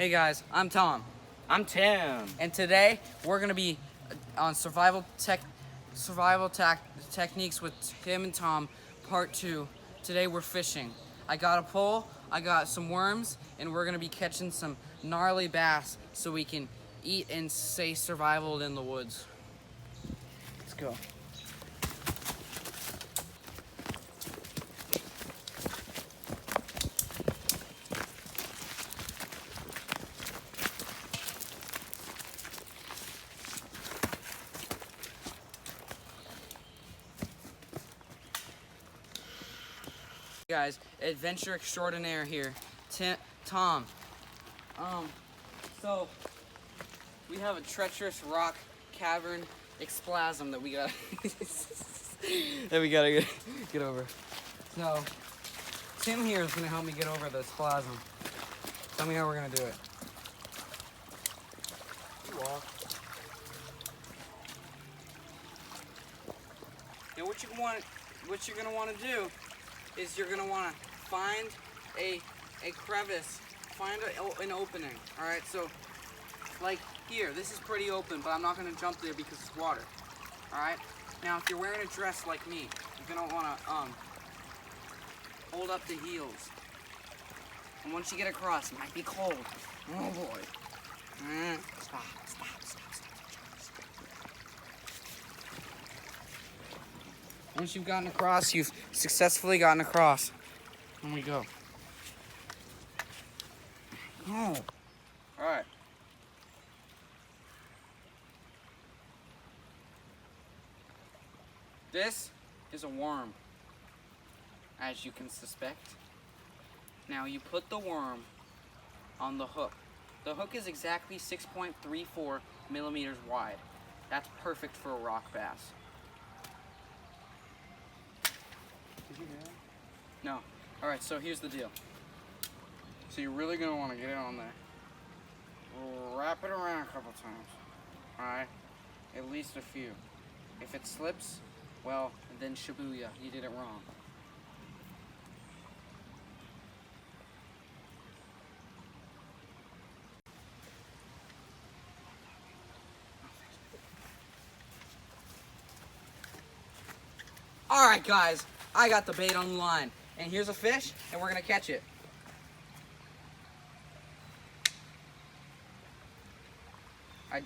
Hey guys, I'm Tom, I'm Tim. and today we're gonna be on techniques with Tim and Tom, part 2. Today we're fishing. I got a pole, I got some worms, and we're gonna be catching some gnarly bass so we can eat and stay survival in the woods. Let's go. Guys, adventure extraordinaire here. Tom. So we have a treacherous rock cavern explasm that we gotta get over. So Tim here is gonna help me get over the splasm. Tell me how we're gonna do it. You walk. Now what you're gonna want to do is you're gonna want to find a crevice, find an opening. All right, so like here, this is pretty open, but I'm not gonna jump there because it's water. All right. Now, if you're wearing a dress like me, you're gonna want to hold up the heels, and once you get across, it might be cold. Oh boy. Stop. Once you've gotten across, you've successfully gotten across. Here we go. Oh. All right. This is a worm, as you can suspect. Now you put the worm on the hook. The hook is exactly 6.34 millimeters wide. That's perfect for a rock bass. Did you hear that? No. All right, so here's the deal. So you're really gonna wanna get it on there. Wrap it around a couple times. All right? At least a few. If it slips, well, then shibuya, you did it wrong. All right, guys, I got the bait on the line. And here's a fish, and we're gonna catch it.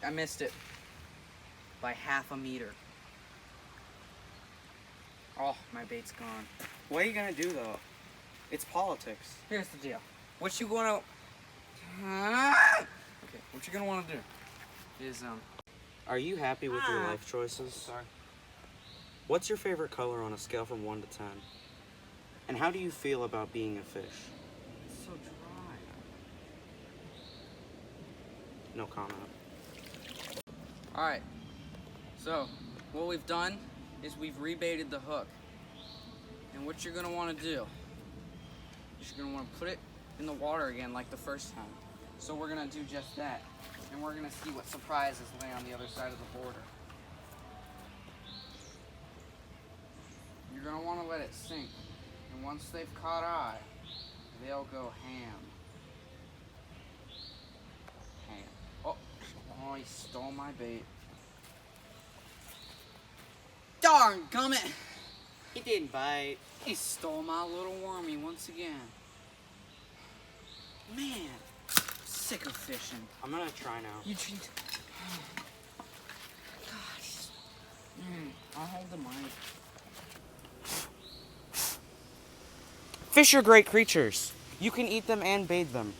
I missed it by half a meter. Oh, my bait's gone. What are you gonna do though? It's politics. Here's the deal. What you gonna want to do is Are you happy with your life choices? Sorry. What's your favorite color on a scale from 1 to 10? And how do you feel about being a fish? It's so dry. No comment. All right. So what we've done is we've rebaited the hook. And what you're gonna want to do is you're gonna want to put it in the water again like the first time. So we're gonna do just that. And we're gonna see what surprises lay on the other side of the border. You're gonna want to let it sink. And once they've caught eye, they'll go ham. Oh, he stole my bait. Darn gummit! He didn't bite. He stole my little wormy once again. Man, sick of fishing. I'm gonna try now. You treat. Gosh. I'll hold the mic. Fish are great creatures. You can eat them and bathe them.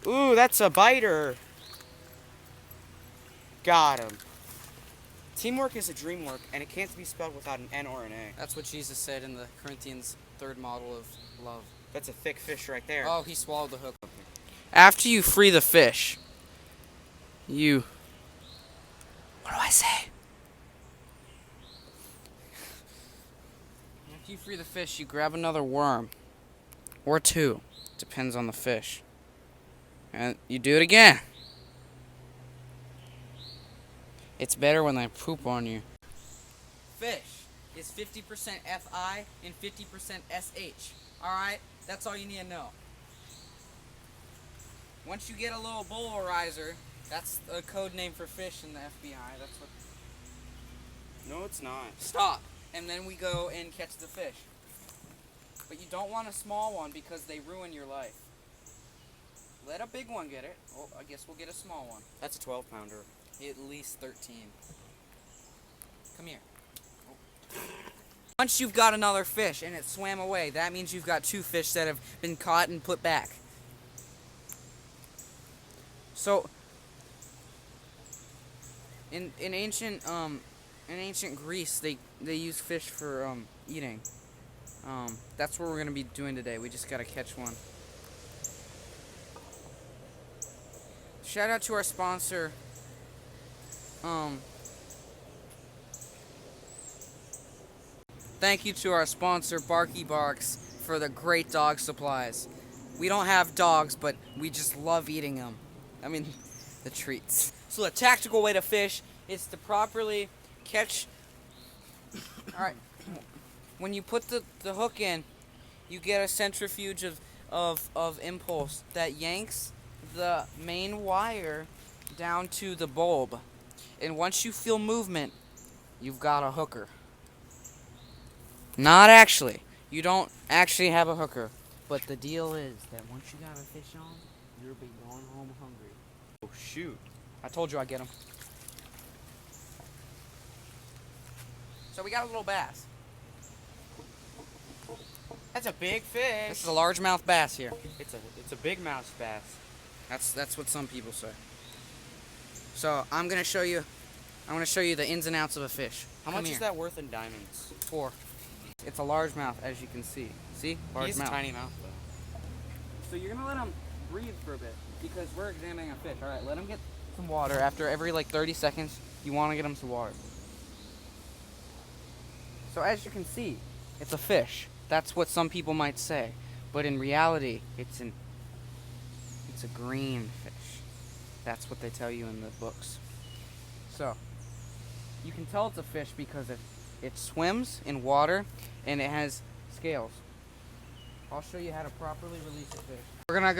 Ooh, that's a biter. Got him. Teamwork is a dream work, and it can't be spelled without an N or an A. That's what Jesus said in the Corinthians 3rd model of love. That's a thick fish right there. Oh, he swallowed the hook. After you free the fish, what do I say? After you free the fish, you grab another worm. Or two. Depends on the fish. And you do it again. It's better when they poop on you. Fish is 50% Fi and 50% SH. Alright? That's all you need to know. Once you get a little polarizer, that's a code name for fish in the FBI. That's what. No, it's not. Stop. And then we go and catch the fish. But you don't want a small one because they ruin your life. Let a big one get it. Well, I guess we'll get a small one. That's a 12-pounder. At least 13. Come here. Once you've got another fish and it swam away, that means you've got 2 fish that have been caught and put back. So, in ancient Greece, they used fish for eating. That's what we're gonna be doing today. We just gotta catch one. Shout out to our sponsor. Thank you to our sponsor, Barky Barks, for the great dog supplies. We don't have dogs, but we just love eating them. I mean, the treats. So the tactical way to fish is to properly catch. Alright, when you put the hook in, you get a centrifuge of impulse that yanks the main wire down to the bulb. And once you feel movement, you've got a hooker. Not actually. You don't actually have a hooker. But the deal is that once you got a fish on, you'll be going home hungry. Oh, shoot. I told you I'd get him. So we got a little bass. That's a big fish. This is a largemouth bass here. It's a big mouse bass. That's what some people say. So I'm gonna show you the ins and outs of a fish. How much is that worth in diamonds? 4. It's a largemouth, as you can see. See? Large He's mouth. a tiny mouth, though. So you're gonna let him breathe for a bit because we're examining a fish. All right, let him get some water. After every 30 seconds, you want to get him some water. So as you can see, it's a fish. That's what some people might say, but in reality, it's a green fish. That's what they tell you in the books. So you can tell it's a fish because it swims in water and it has scales. I'll show you how to properly release a fish. We're gonna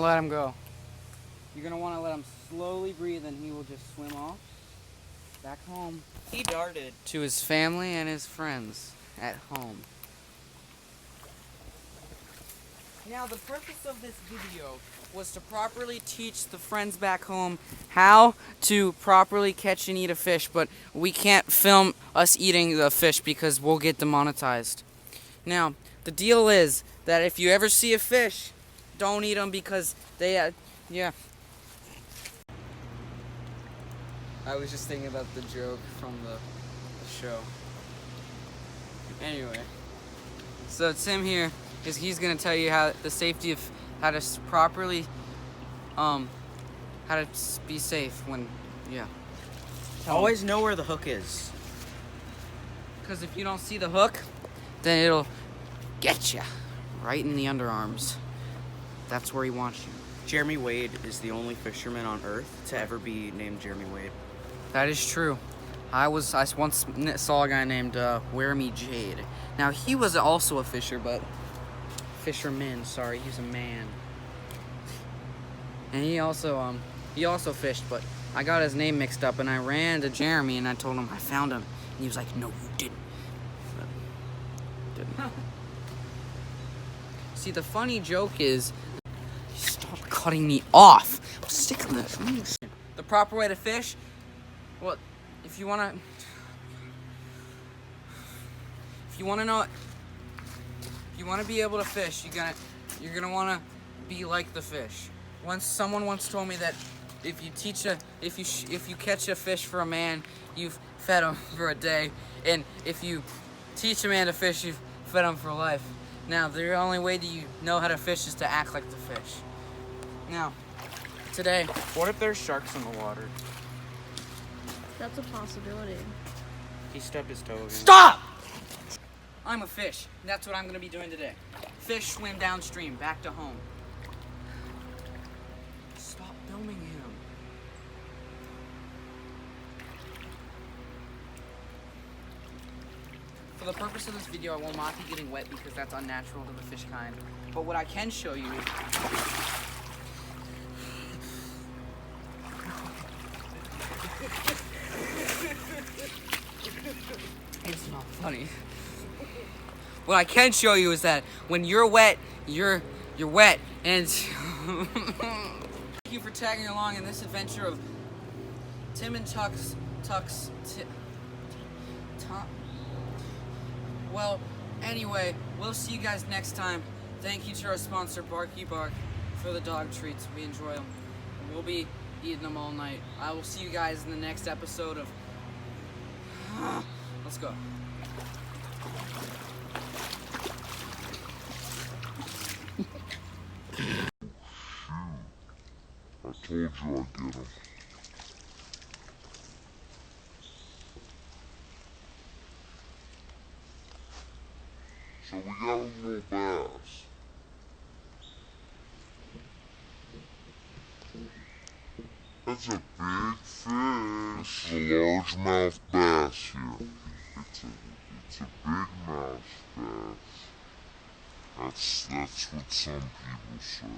let him go. You're gonna want to let him slowly breathe, and he will just swim off back home. He darted. To his family and his friends at home. Now, the purpose of this video was to properly teach the friends back home how to properly catch and eat a fish, but we can't film us eating the fish because we'll get demonetized. Now, the deal is that if you ever see a fish, don't eat them because they, yeah. I was just thinking about the joke from the show. Anyway, so Tim here he's gonna tell you how the safety of how to properly, how to be safe when, yeah. Always know where the hook is. Because if you don't see the hook, then it'll get you right in the underarms. That's where he wants you. Jeremy Wade is the only fisherman on Earth to ever be named Jeremy Wade. That is true. I once saw a guy named Wear Me Jade. Now he was also a fisherman. Sorry, he's a man. And he also fished, but I got his name mixed up, and I ran to Jeremy and I told him I found him, and he was like, "No, you didn't." But didn't. See, the funny joke is, stop cutting me off. I'm sick of this. The proper way to fish. Well, if you wanna know, if you wanna be able to fish, you're gonna wanna be like the fish. Someone once told me that if you catch a fish for a man, you've fed him for a day, and if you teach a man to fish, you've fed him for life. Now, the only way that you know how to fish is to act like the fish. Now, today, What if there's sharks in the water? That's a possibility. He stubbed his toe again. stop! I'm a fish. That's what I'm gonna be doing today. Fish swim downstream, back to home. Stop filming him. For the purpose of this video, I will not be getting wet because that's unnatural to the fish kind. But what I can show you is... It's not funny. What I can show you is that when you're wet, you're wet, and thank you for tagging along in this adventure of Tim and Well, anyway, we'll see you guys next time. Thank you to our sponsor, Barky Bark, for the dog treats. We enjoy them. We'll be eating them all night. I will see you guys in the next episode of... Let's go. I told you I'd get him. So we got a little bass. That's a big fish. A largemouth bass here. It's a big mouth bass. That's what some people say.